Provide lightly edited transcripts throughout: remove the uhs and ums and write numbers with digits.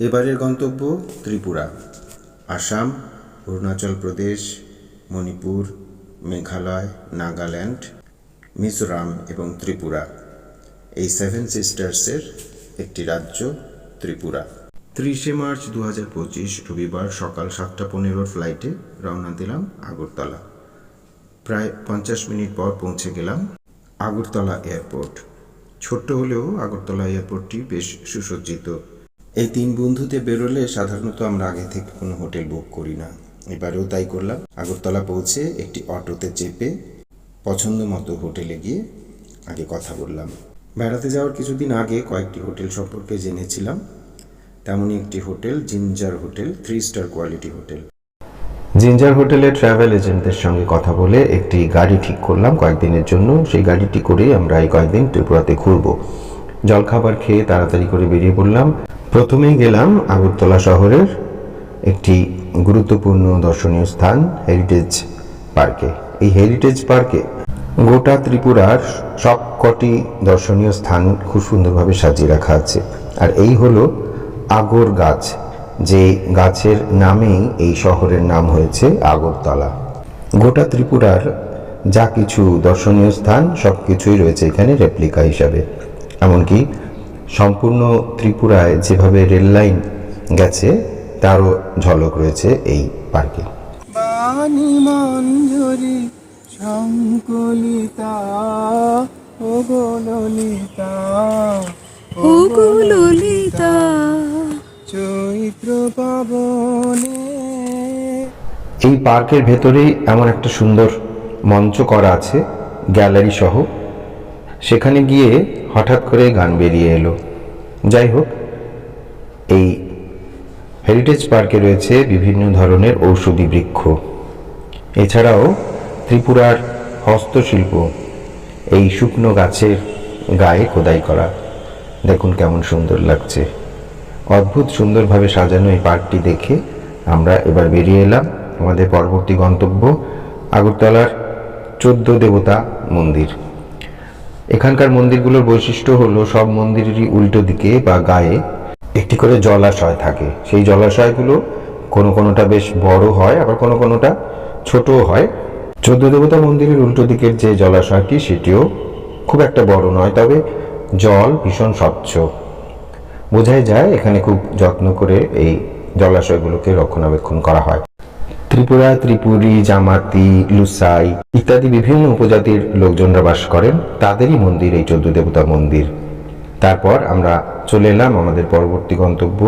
এবারের গন্তব্য ত্রিপুরা, আসাম, অরুণাচল প্রদেশ, মণিপুর, মেঘালয়, নাগাল্যান্ড, মিজোরাম এবং ত্রিপুরা। এই 7 সিস্টার্সের একটি রাজ্য ত্রিপুরা। 30শে মার্চ 2025 রবিবার সকাল 7:15 ফ্লাইটে রওনা দিলাম আগরতলা। প্রায় 50 মিনিট পর পৌঁছে গেলাম আগরতলা এয়ারপোর্ট। ছোট্ট হলেও আগরতলা এয়ারপোর্টটি বেশ সুসজ্জিত। এই 3 বন্ধুতে বেরোলে সাধারণত আমরা আগে থেকে কোনো হোটেল বুক করি না, এবারেও তাই করলাম। আগরতলা পৌঁছে একটি অটোতে চেপে পছন্দ মতো হোটেলে গিয়ে আগে কথা বললাম। বেড়াতে যাওয়ার কিছুদিন আগে কয়েকটি হোটেল সম্পর্কে জেনেছিলাম, তেমনই একটি hotel ginger hotel, 3 star quality hotel. Ginger হোটেলের ট্রাভেল এজেন্টদের সঙ্গে কথা বলে একটি গাড়ি ঠিক করলাম কয়েকদিনের জন্য। সেই গাড়িটি করেই আমরা এই কয়েকদিন ত্রিপুরাতে ঘুরব। জলখাবার খেয়ে তাড়াতাড়ি করে বেরিয়ে পড়লাম। প্রথমেই গেলাম আগরতলা শহরের একটি গুরুত্বপূর্ণ দর্শনীয় স্থান হেরিটেজ পার্কে। এই হেরিটেজ পার্কে গোটা ত্রিপুরার সবকটি দর্শনীয় স্থান খুব সুন্দরভাবে সাজিয়ে রাখা আছে। আর এই হলো আগর গাছ, যে গাছের নামেই এই শহরের নাম হয়েছে আগরতলা। গোটা ত্রিপুরার যা কিছু দর্শনীয় স্থান সব কিছুই রয়েছে এখানে রেপ্লিকা হিসাবে। এমনকি সম্পূর্ণ ত্রিপুরায় যেভাবে রেল লাইন গেছে তারও ঝলক রয়েছে এই পার্কে। এই পার্কের ভেতরেই এমন একটা সুন্দর মঞ্চ করা আছে, গ্যালারি সহ। সেখানে গিয়ে হঠাৎ করে গান বেরিয়ে এলো। যাই হোক, এই হেরিটেজ পার্কে রয়েছে বিভিন্ন ধরনের ঔষধি বৃক্ষ। এছাড়াও ত্রিপুরার হস্তশিল্প, এই শুকনো গাছের গায়ে খোদাই করা, দেখুন কেমন সুন্দর লাগছে। অদ্ভুত সুন্দরভাবে সাজানো এই পার্কটি দেখে আমরা এবার বেরিয়ে এলাম আমাদের পরবর্তী গন্তব্য আগরতলার 14 দেবতা মন্দির। এখানকার মন্দিরগুলোর বৈশিষ্ট্য হলো সব মন্দিরেরই উল্টো দিকে বা গায়ে একটি করে জলাশয় থাকে। সেই জলাশয়গুলো কোনোটা বেশ বড় হয়, আবার কোনোটা ছোটও হয়। 14 দেবতা মন্দিরের উল্টো দিকের যে জলাশয়টি সেটিও খুব একটা বড় নয়, তবে জল ভীষণ স্বচ্ছ। বোঝাই যায় এখানে খুব যত্ন করে এই জলাশয়গুলোকে রক্ষণাবেক্ষণ করা হয়। ত্রিপুরা, ত্রিপুরী, জামাতি, লুসাই ইত্যাদি বিভিন্ন উপজাতির লোকজনরা বাস করেন, তাদেরই মন্দির এই 14 দেবতা মন্দির। তারপর আমরা চলে এলাম আমাদের পরবর্তী গন্তব্য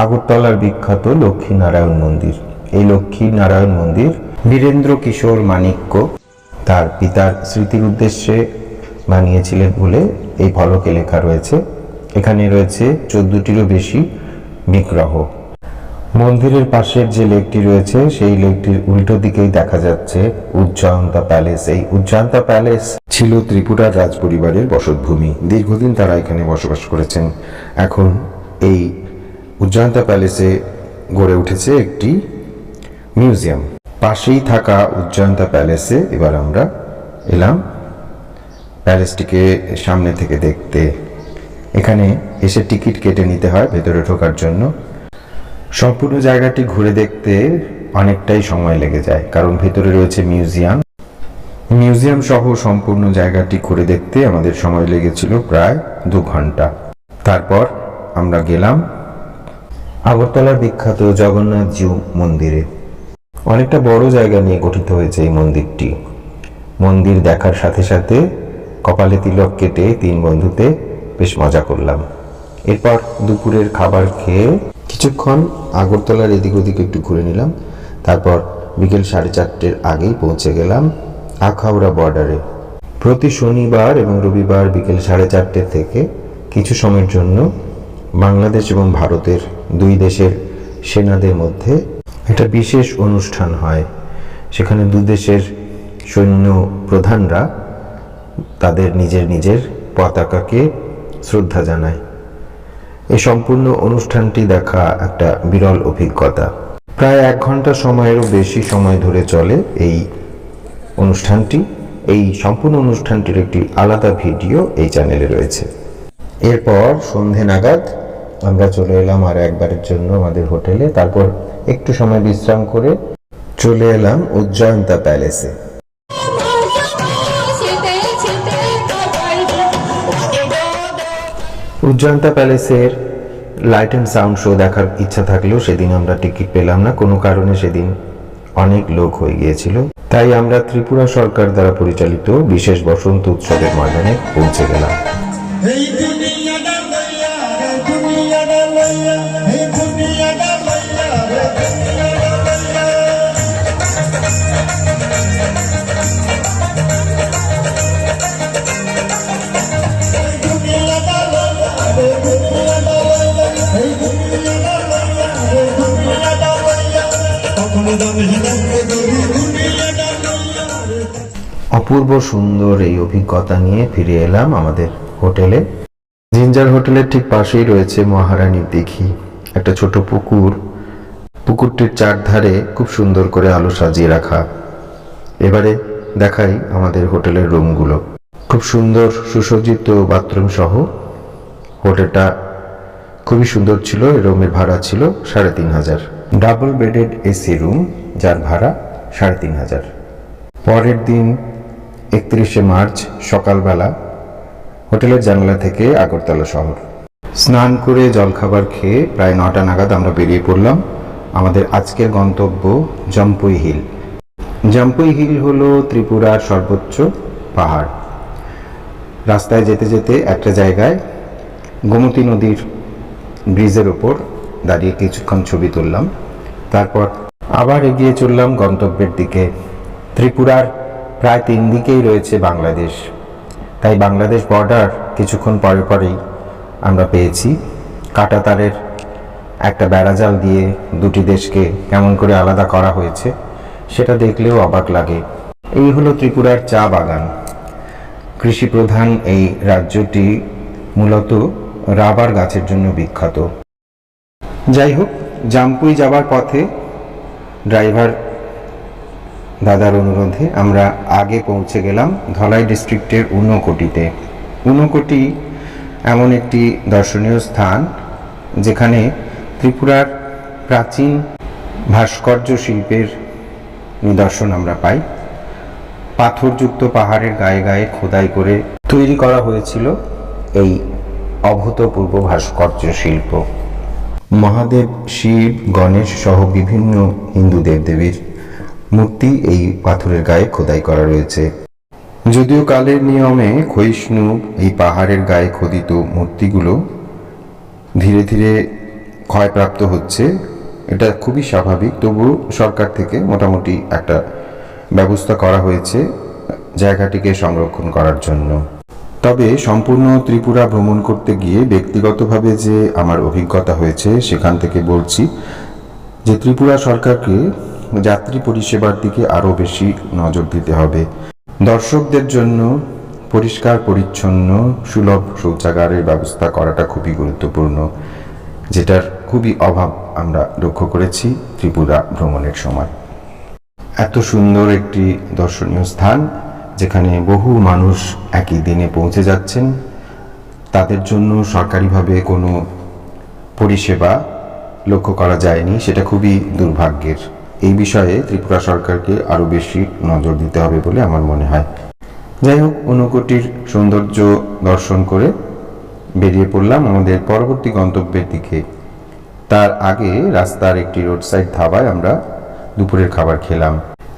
আগরতলার বিখ্যাত লক্ষ্মী নারায়ণ মন্দির। এই লক্ষ্মী নারায়ণ মন্দির বীরেন্দ্র কিশোর মাণিক্য তার পিতার স্মৃতির উদ্দেশ্যে বানিয়েছিলেন বলে এই ফলকে লেখা রয়েছে। এখানে রয়েছে 14টিরও বেশি বিগ্রহ। মন্দিরের পাশের যে লেকটি রয়েছে সেই লেকটির উল্টো দিকেই দেখা যাচ্ছে উজ্জয়ন্তা প্যালেস। এই উজ্জয়ন্তা প্যালেস ছিল ত্রিপুরার রাজ পরিবারের বসতভূমি। দীর্ঘদিন তারা এখানে বসবাস করেছেন। এখন এই উজ্জয়ন্তা প্যালেসে গড়ে উঠেছে একটি মিউজিয়াম। পাশেই থাকা উজ্জয়ন্তা প্যালেসে এবার আমরা এলাম প্যালেসটিকে সামনে থেকে দেখতে। এখানে এসে টিকিট কেটে নিতে হয় ভেতরে ঢোকার জন্য। সম্পূর্ণ জায়গাটি ঘুরে দেখতে অনেকটাই সময় লেগে যায়, কারণ ভেতরে রয়েছে মিউজিয়াম সহ সম্পূর্ণ জায়গাটি ঘুরে দেখতে আমাদের সময় লেগেছিল প্রায় 2 ঘন্টা। তারপর আমরা গেলাম আগরতলার বিখ্যাত জগন্নাথ জিউ মন্দিরে। অনেকটা বড় জায়গা নিয়ে গঠিত হয়েছে এই মন্দিরটি। মন্দির দেখার সাথে সাথে কপালে তিলক কেটে 3 বন্ধুতে বেশ মজা করলাম। এরপর দুপুরের খাবার খেয়ে কিছুক্ষণ আগরতলার এদিক ওদিক একটু ঘুরে নিলাম। তারপর বিকেল 4:30-র আগেই পৌঁছে গেলাম আখাউড়া বর্ডারে। প্রতি শনিবার এবং রবিবার বিকেল 4:30 থেকে কিছু সময়ের জন্য বাংলাদেশ এবং ভারতের 2 দেশের সেনাদের মধ্যে একটা বিশেষ অনুষ্ঠান হয়। সেখানে 2 দেশের সৈন্য প্রধানরা তাদের নিজের পতাকাকে শ্রদ্ধা জানায়। এই সম্পূর্ণ অনুষ্ঠানটি দেখা একটা বিরল অভিজ্ঞতা। প্রায় 1 ঘন্টা সময়েরও বেশি সময় ধরে চলে এই অনুষ্ঠানটি। এই সম্পূর্ণ অনুষ্ঠানটির একটি আলাদা ভিডিও এই চ্যানেলে রয়েছে। এরপর সন্ধে নাগাদ আমরা চলে এলাম আর একবারের জন্য আমাদের হোটেলে। তারপর একটু সময় বিশ্রাম করে চলে এলাম উজ্জয়ন্তা প্যালেসে। উজ্জয়ন্তা প্যালেসের লাইট অ্যান্ড সাউন্ড শো দেখার ইচ্ছা থাকলেও সেদিন আমরা টিকিট পেলাম না, কোনো কারণে সেদিন অনেক লোক হয়ে গিয়েছিল। তাই আমরা ত্রিপুরা সরকার দ্বারা পরিচালিত বিশেষ বসন্ত উৎসবের ময়দানে পৌঁছে গেলাম। অপূর্ব সুন্দর এই অভিজ্ঞতা নিয়ে ফিরে এলাম আমাদের হোটেলে। জিঞ্জার হোটেলের ঠিক পাশেই রয়েছে মহারানীর দিঘি, একটা ছোট পুকুর। পুকুরটির চারধারে খুব সুন্দর করে আলো সাজিয়ে রাখা। এবারে দেখাই আমাদের হোটেলের রুমগুলো। খুব সুন্দর সুসজ্জিত বাথরুম সহ হোটেলটা খুবই সুন্দর ছিল। রুমের ভাড়া ছিল 3,500। ডাবল বেডেড এসি রুম, যার ভাড়া 3,500। পরের দিন 31শে মার্চ সকালবেলা হোটেলের জানলা থেকে আগরতলা শহর। স্নান করে জলখাবার খেয়ে প্রায় 9টা নাগাদ আমরা বেরিয়ে পড়লাম। আমাদের আজকের গন্তব্য জম্পুই হিল। জম্পুই হিল হলো ত্রিপুরার সর্বোচ্চ পাহাড়। রাস্তায় যেতে যেতে একটা জায়গায় গোমতী নদীর ব্রিজের ওপর দাঁড়িয়ে কিছুক্ষণ ছবি তুললাম। তারপর আবার এগিয়ে চললাম গন্তব্যের দিকে। ত্রিপুরার প্রায় 3 দিকেই রয়েছে বাংলাদেশ, তাই বাংলাদেশ বর্ডার কিছুক্ষণ পরে পরেই আমরা পেয়েছি। কাঁটাতারের একটা বেড়াজাল দিয়ে দুটি দেশকে কেমন করে আলাদা করা হয়েছে সেটা দেখলেও অবাক লাগে। এই হলো ত্রিপুরার চা বাগান। কৃষি প্রধান এই রাজ্যটি মূলত রাবার গাছের জন্য বিখ্যাত। যাই হোক, জাম্পুই যাবার পথে ড্রাইভার দাদার অনুরোধে আমরা আগে পৌঁছে গেলাম ধলাই ডিস্ট্রিক্টের ঊনকোটিতে। ঊনকোটি এমন একটি দর্শনীয় স্থান যেখানে ত্রিপুরার প্রাচীন ভাস্কর্য শিল্পের নিদর্শন আমরা পাই। পাথরযুক্ত পাহাড়ের গায়ে গায়ে খোদাই করে তৈরি করা হয়েছিল এই অভূতপূর্ব ভাস্কর্য শিল্প। মহাদেব, শিব, গণেশ সহ বিভিন্ন হিন্দু দেবদেবীর মূর্তি এই পাথরের গায়ে খোদাই করা রয়েছে। যদিও কালের নিয়মে ক্ষয়িষ্ণু এই পাহাড়ের গায়ে খোদিত মূর্তিগুলো ধীরে ধীরে ক্ষয়প্রাপ্ত হচ্ছে, এটা খুবই স্বাভাবিক। তবু সরকার থেকে মোটামুটি একটা ব্যবস্থা করা হয়েছে জায়গাটিকে সংরক্ষণ করার জন্য। তবে সম্পূর্ণ ত্রিপুরা ভ্রমণ করতে গিয়ে ব্যক্তিগতভাবে যে আমার অভিজ্ঞতা হয়েছে সেখান থেকে বলছি যে ত্রিপুরা সরকারকে যাত্রী পরিষেবার দিকে আরও বেশি নজর দিতে হবে। দর্শকদের জন্য পরিষ্কার পরিচ্ছন্ন সুলভ শৌচাগারের ব্যবস্থা করাটা খুবই গুরুত্বপূর্ণ, যেটার খুবই অভাব আমরা লক্ষ্য করেছি ত্রিপুরা ভ্রমণের সময়। এত সুন্দর একটি দর্শনীয় স্থান যেখানে বহু মানুষ একই দিনে পৌঁছে যাচ্ছেন, তাদের জন্য সরকারিভাবে কোনো পরিষেবা লক্ষ্য করা যায়নি, সেটা খুবই দুর্ভাগ্যের। এই বিষয়ে ত্রিপুরা সরকারকে আরও বেশি নজর দিতে হবে বলে আমার মনে হয়। যাই হোক, ঊনকোটির সৌন্দর্য দর্শন করে বেরিয়ে পড়লাম আমাদের পরবর্তী গন্তব্যের দিকে। তার আগে রাস্তার একটি রোড সাইড ধাবায় আমরা দুপুরের খাবার খেলাম।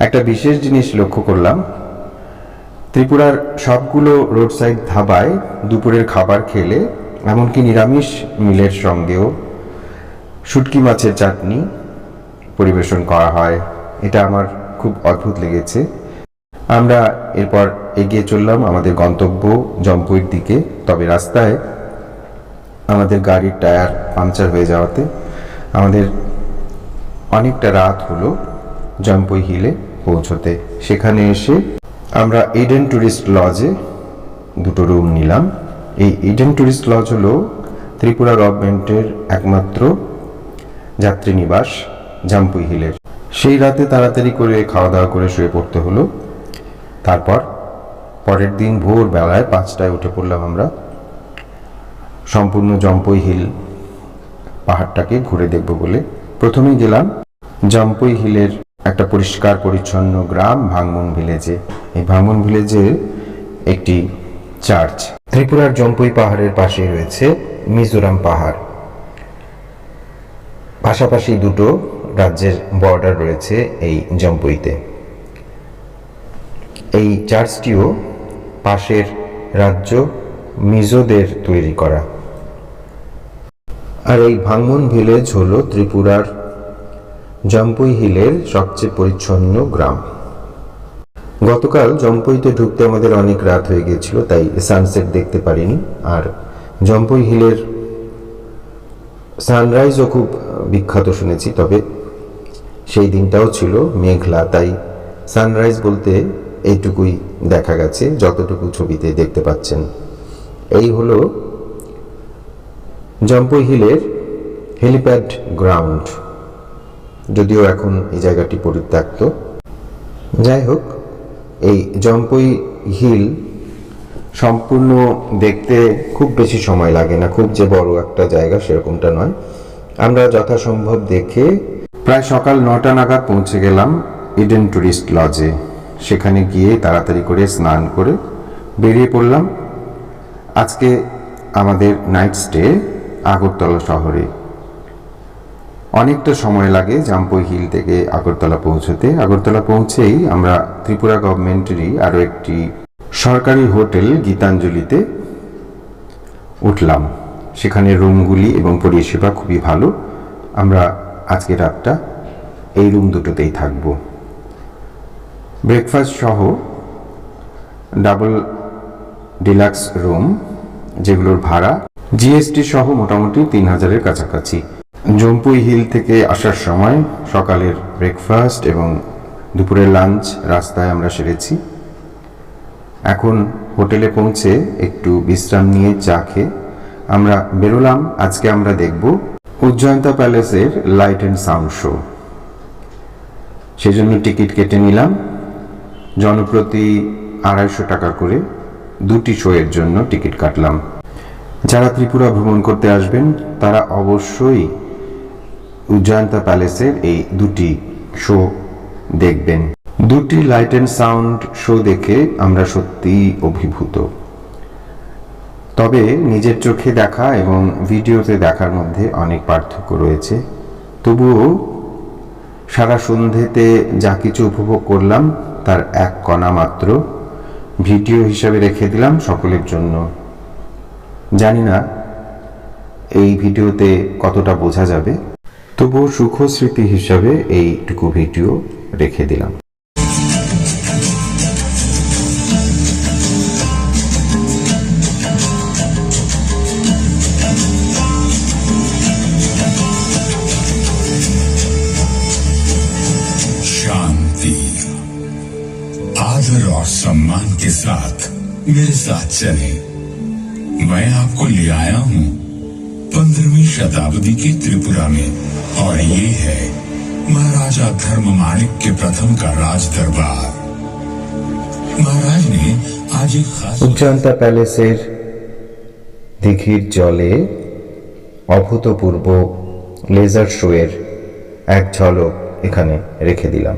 একটা বিশেষ জিনিস লক্ষ্য করলাম, ত্রিপুরার সবগুলো রোড সাইড ধাবায় দুপুরের খাবার খেলে এমনকি নিরামিষ মিলের সঙ্গেও শুটকি মাছের চাটনি পরিবেশন করা হয়। এটা আমার খুব অদ্ভুত লেগেছে। আমরা এরপর এগিয়ে চললাম আমাদের গন্তব্য জম্পুইর দিকে। তবে রাস্তায় আমাদের গাড়ির টায়ার পাংচার হয়ে যাওয়াতে আমাদের অনেকটা রাত হলো জম্পুই হিলে পৌঁছতে। সেখানে এসে আমরা ইডেন ট্যুরিস্ট লজে 2টো রুম নিলাম। এই ইডেন ট্যুরিস্ট লজ হলো ত্রিপুরা গভর্নমেন্টের একমাত্র যাত্রী নিবাস জম্পুই হিলের। সেই রাতে তাড়াতাড়ি করে খাওয়া দাওয়া করে শুয়ে পড়তে হলো। তারপর পরের দিন ভোরবেলায় 5টায় উঠে পড়লাম আমরা। সম্পূর্ণ জম্পুই হিল পাহাড়টাকে ঘুরে দেখব বলে প্রথমেই গেলাম জাম্পুই হিলের একটা পরিষ্কার পরিচ্ছন্ন গ্রাম ভাঙমন ভিলেজে। এই ভাঙমন ভিলেজে একটি চার্চ। ত্রিপুরার জম্পুই পাহাড়ের পাশে রয়েছে মিজোরাম পাহাড়, পাশাপাশি দুটো রাজ্যের বর্ডার রয়েছে এই জম্পুইতে। এই চার্চটিও পাশের রাজ্য মিজোদের তৈরি করা। আর এই ভাঙমন ভিলেজ হলো ত্রিপুরার জম্পুই হিলের সবচেয়ে পরিচ্ছন্ন গ্রাম। গতকাল জম্পুইতে ঢুকতে আমাদের অনেক রাত হয়ে গিয়েছিল, তাই সানসেট দেখতে পারিনি। আর জম্পুই হিলের সানরাইজও খুব বিখ্যাত শুনেছি, তবে সেই দিনটাও ছিল মেঘলা, তাই সানরাইজ বলতে এইটুকুই দেখা গেছে, যতটুকু ছবিতে দেখতে পাচ্ছেন। এই হলো জম্পুই হিলের হেলিপ্যাড গ্রাউন্ড, যদিও এখন এই জায়গাটি পরিত্যক্ত। যাই হোক, এই জম্পুই হিল সম্পূর্ণ দেখতে খুব বেশি সময় লাগে না, খুব যে বড় একটা জায়গা সেরকমটা নয়। আমরা যথাসম্ভব দেখে প্রায় সকাল 9টা নাগাদ পৌঁছে গেলাম ইডেন টুরিস্ট লজে। সেখানে গিয়ে তাড়াতাড়ি করে স্নান করে বেরিয়ে পড়লাম। আজকে আমাদের নাইট স্টে আগরতলা শহরে। অনেকটা সময় লাগে জাম্পুই হিল থেকে আগরতলা পৌঁছতে। আগরতলা পৌঁছেই আমরা ত্রিপুরা গভর্নমেন্টেরই আরও একটি সরকারি হোটেল গীতাঞ্জলিতে উঠলাম। সেখানে রুমগুলি এবং পরিষেবা খুবই ভালো। আমরা আজকে রাতটা এই রুম দুটোতেই থাকব। ব্রেকফাস্ট সহ ডাবল ডিলাক্স রুম, যেগুলোর ভাড়া জিএসটি সহ মোটামুটি 3000-এর কাছাকাছি। জম্পুই হিল থেকে আসার সময় সকালের ব্রেকফাস্ট এবং দুপুরের লাঞ্চ রাস্তায় আমরা সেরেছি। এখন হোটেলে পৌঁছে একটু বিশ্রাম নিয়ে চা খেয়ে আমরা বেরোলাম। আজকে আমরা দেখব উজ্জয়ন্তা প্যালেসের লাইট অ্যান্ড সাউন্ড শো। সেজন্য টিকিট কেটে নিলাম। জনপ্রতি 250 টাকা করে দুটি শো এর জন্য টিকিট কাটলাম। যারা ত্রিপুরা ভ্রমণ করতে আসবেন তারা অবশ্যই উজ্জয়ন্তা প্যালেসের এই দুটি শো দেখবেন। দুটি লাইট অ্যান্ড সাউন্ড শো দেখে আমরা সত্যিই অভিভূত। তবে নিজের চোখে দেখা এবং ভিডিওতে দেখার মধ্যে অনেক পার্থক্য রয়েছে। তবুও সারা সন্ধ্যেতে যা কিছু উপভোগ করলাম তার এক কণা মাত্র ভিডিও হিসাবে রেখে দিলাম সকলের জন্য। জানি না এই ভিডিওতে কতটা বোঝা যাবে, তবুও সুখ স্মৃতি হিসাবে এইটুকু ভিডিও রেখে দিলাম। शांति, आदर और सम्मान के साथ मेरे साथ चले। मैं आपको ले आया हूँ 15वीं शताब्दी की त्रिपुरा में, और ये है महाराजा धर्ममाणिक के प्रथम का राज दरबार। महाराज ने आज एक खास উজ্জয়ন্তা প্যালেসের দিঘির জলে অভূতপূর্ব লেজার শো এর এক ঝলক এখানে রেখে দিলাম।